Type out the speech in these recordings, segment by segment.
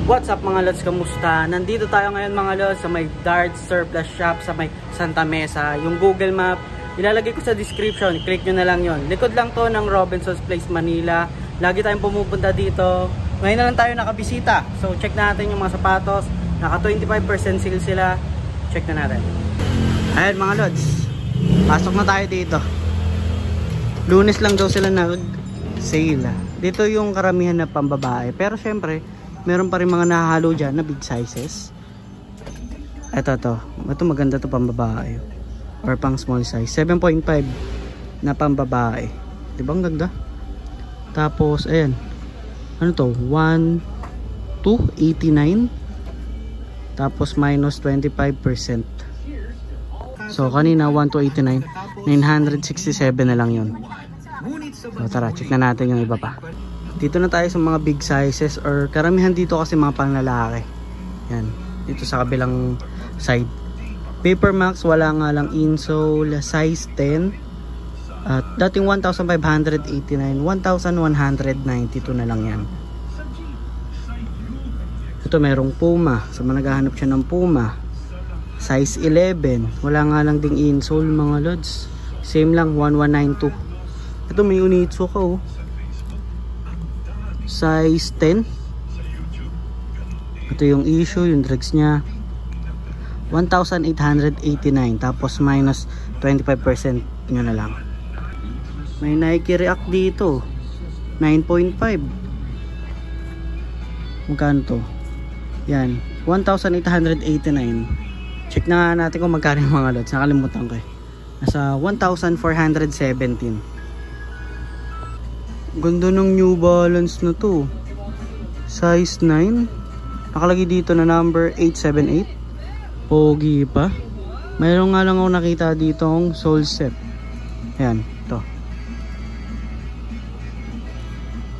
What's up mga lods, kamusta? Nandito tayo ngayon mga lods sa may Darts Surplus Shop sa may Santa Mesa. Yung Google Map, ilalagay ko sa description, click nyo na lang yon. Likod lang to ng Robinson's Place, Manila. Lagi tayong pumupunta dito. Ngayon na lang tayo nakabisita. So check natin yung mga sapatos. Naka 25% sale sila. Check na natin. Ayan mga lods, pasok na tayo dito. Lunes lang daw sila nag-sale. Dito yung karamihan na pambabae. Pero syempre, meron pa rin mga nahahalo dyan na big sizes. Ito maganda to pambabae. Or pang small size. 7.5 na pambabae. Diba ang ganda? Tapos, ayan. Ano to? 1,289. Tapos, minus 25%. So, kanina, 1,289. 967 na lang yun. So, tara, check na natin yung iba pa. Dito na tayo sa mga big sizes or karamihan dito kasi mga panglalaki. Yan, dito sa kabilang side. Paper Max, wala nga lang insole, size 10. At dating 1,589, 1,192 na lang yan. Ito merong Puma, sa mga naghahanap siya ng Puma. Size 11, wala nga lang ding insole mga lods. Same lang, 1,192. Ito may Onitsuka oh. Size 10. Ito yung issue, yung dregs nya 1,889 tapos minus 25% nyo na lang. May Nike React dito 9.5. Magkano to? Yan, 1,889. Check na nga natin kung magkano yung mga lods. Nakalimutan ko eh. Nasa 1,417. Ganda ng New Balance na to. Size 9. Nakalagay dito na number 878. Pogi pa. Mayroon nga lang ako nakita dito ang sole set. Ayan, to.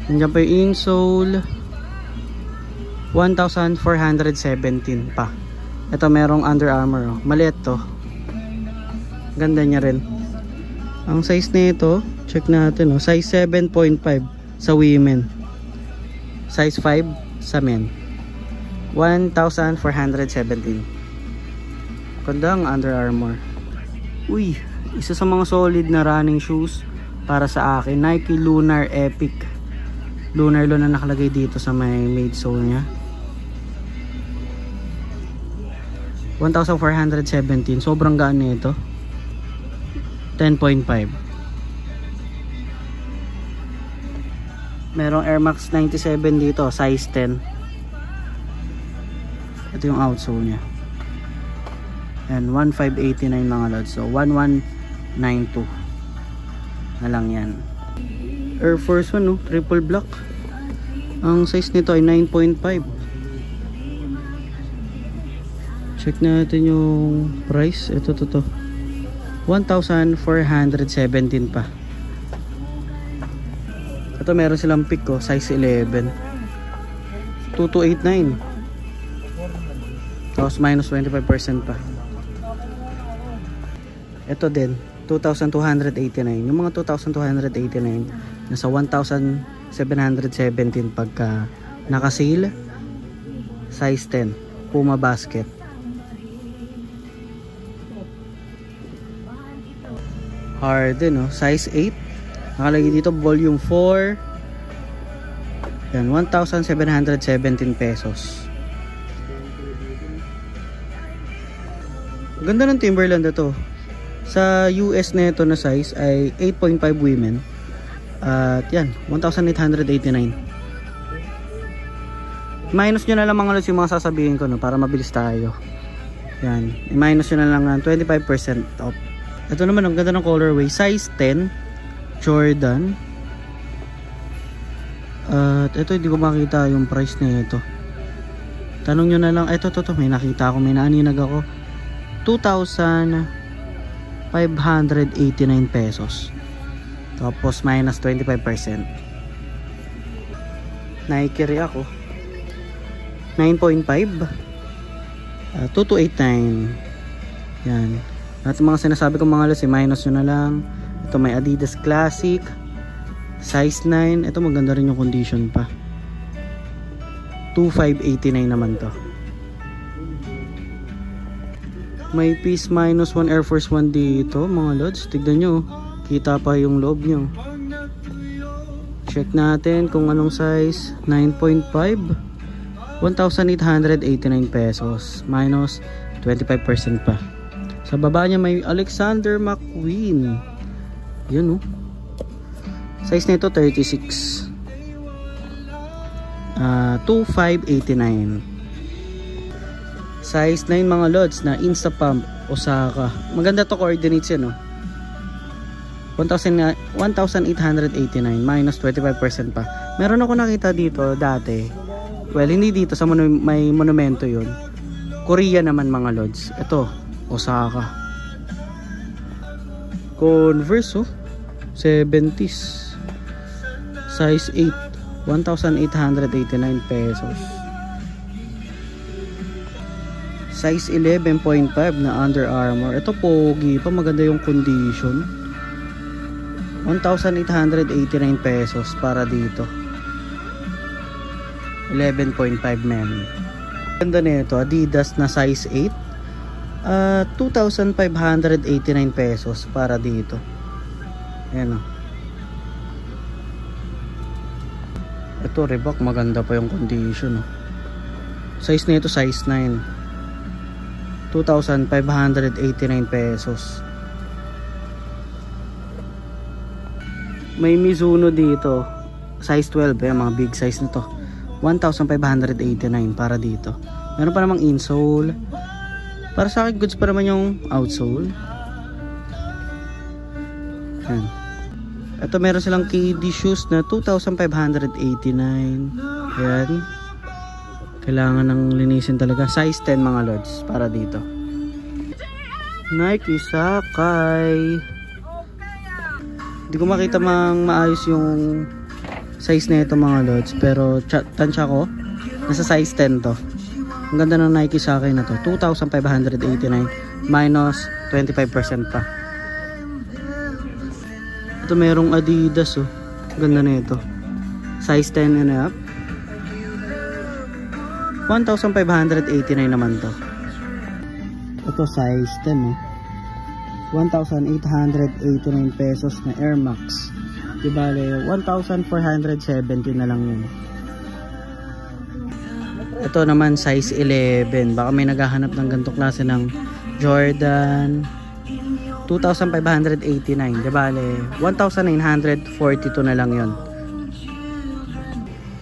Nandiyan pa yung insole. 1,417 pa. Ito merong Under Armour. Maliit to. Ganda niya rin. Ang size nito, check natin, size 7.5 sa women, size 5 sa men. 1,417. Ganda ang Under Armour. Uy, isa sa mga solid na running shoes para sa akin, Nike Lunar Epic. Lunar na nakalagay dito sa may midsole nya. 1,417. Sobrang gaan nito. 10.5. Merong Air Max 97 dito, size 10. Ito yung outsole nya. And 1,589 mga lods. So 1,192 na lang yan. Air Force 1 triple black. Ang size nito ay 9.5. Check natin yung price. Ito 1,417 pa. Ito meron silang pick size 11. 2,289. Tapos minus 25% pa. Ito din 2,289. Yung mga 2,289 nasa 1,717 pagka naka-sale. Size 10 Puma basket. Harden size 8. Nakalagay dito volume 4. Yan, 1,717 pesos. Ganda ng Timberland ito. Sa US na ito na size ay 8.5 women. At yan, 1,889. Minus nyo na lang mga lods yung mga sasabihin ko para mabilis tayo. Yan, i-minus nyo na lang ng 25% off. Ito naman ang ganda ng colorway, size 10 Jordan. At ito hindi ko makita yung price na ito. Tanong nyo na lang. Ito may nakita ako, may naaninag ako. 2,589 pesos. Tapos minus 25%. Nike React 9.5. 2,289. Yan. At mga sinasabi ko mga lods, minus nyo na lang. Ito may Adidas Classic size 9. Ito maganda rin yung condition pa. 2,589 naman to. May Peace -1 Air Force 1 dito mga lods. Tignan nyo, kita pa yung loob nyo. Check natin kung anong size. 9.5, 1,889 pesos minus 25% pa. Sa baba niya may Alexander McQueen. Yun, oh. Size nito 36, 2,589. Size 9 mga lods na Instapump Osaka. Maganda to coordinates yan, oh. 1,889 minus 25% pa. Meron ako nakita dito dati. Well, hindi dito sa may monumento yun. Korea naman mga lods. Ito, Osaka. Converse, oh. 70s. Size 8, 1,889 pesos. Size 11.5 na Under Armour. Ito pogi pa, maganda yung condition. 1,889 pesos para dito. 11.5 mm. Ganda nito, Adidas na size 8. 2,589 pesos para dito. Ayan, oh. Ito Reebok, maganda pa yung condition, oh. Size nito size 9, 2,589 pesos. May Mizuno dito size 12, mga big size nito. 1,589 para dito. Meron pa namang insole. Para sa akin goods pa naman yung outsole. Ayan. Ito meron silang KD shoes na 2,589. Ayan. Kailangan ng linisin talaga. Size 10 mga lods para dito. Nike Sakai. Hindi ko makita maayos yung size na ito mga lods. Pero tansya ko, nasa size 10 to. Ang ganda ng Nike Sakai na to. 2,589 minus 25% pa. Ito merong Adidas, oh. Ganda na ito. Size 10 and up. 1,589 naman to. Ito size 10, oh. 1,889 pesos na Air Max. Dibale 1,470 na lang yun. Ito naman size 11. Baka may naghahanap ng ganito klase ng Jordan. 2,589, dibale 1,942 na lang yon.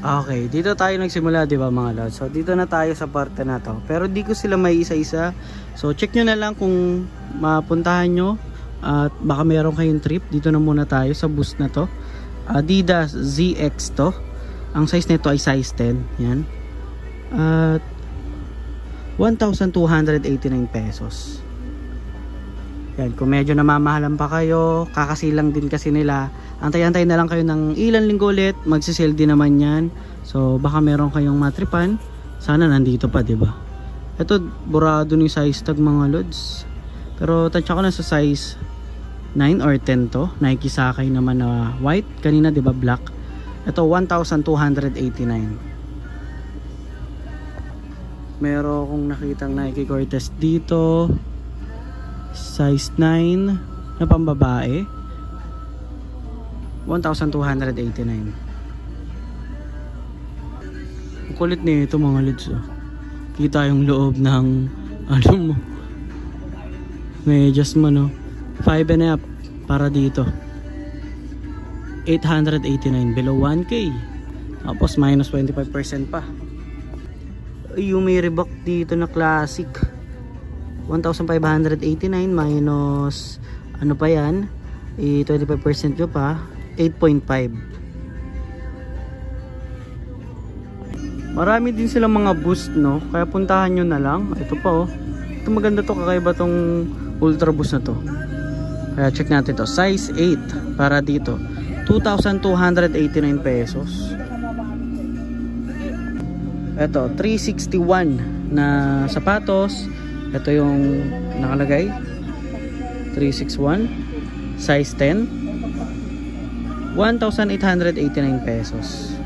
Okay, dito tayo nagsimula, di ba mga lods? So dito na tayo sa parte na to. Pero di ko sila may isa-isa. So check nyo na lang kung mapuntahan nyo at baka meron kayong trip. Dito na muna tayo sa booth na to. Adidas ZX to. Ang size nito ay size 10. Yan. At 1,289 pesos. Yan, kung medyo namamahalan pa kayo, kakasilang din kasi nila. Antay-antay na lang kayo ng ilang linggo ulit, magsisale din naman yan. So baka meron kayong matripan, sana nandito pa, 'di ba? Ito burado ni size tag mga lods. Pero tansya ko na sa size 9 or 10 to. Nike Sakai naman na white, kanina 'di ba black. Ito 1,289. Meron akong nakitang Nike Cortez dito. Size 9 na pambabae. 1,289. Ang kulit nito mga lods, oh. Kita yung loob ng ano mo, medyas mo, no? 5 and up para dito. 889 below 1K. Tapos minus 25% pa. Yung may Reebok dito na classic, 1,589 minus ano pa yan, 25% nyo pa, 8.5. Marami din silang mga boost, no? Kaya puntahan nyo na lang. Ito pa, oh. Ito maganda to, kakaiba tong Ultra Boost na to. Kaya check natin to. Size 8 para dito. 2,289 pesos. Ito, 361 na sapatos. Ito yung nakalagay. 361. Size 10. 1,889 pesos.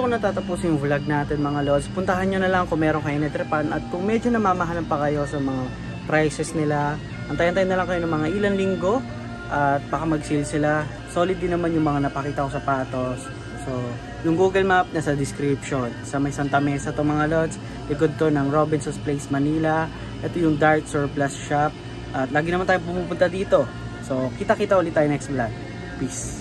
ko natatapusin yung vlog natin mga lods. Puntahan nyo na lang kung meron kayo natripan, at kung medyo namamahalan pa kayo sa mga prices nila, antayin-tayin na lang kayo ng mga ilang linggo at baka mag-sale sila. Solid din naman yung mga napakita ko sapatos. So yung Google Map nasa description. Sa may Santa Mesa to mga lods, likod to ng Robinson's Place Manila. Ito yung Dart Surplus Shop at lagi naman tayo pumupunta dito. So kita-kita ulit tayo next vlog. Peace.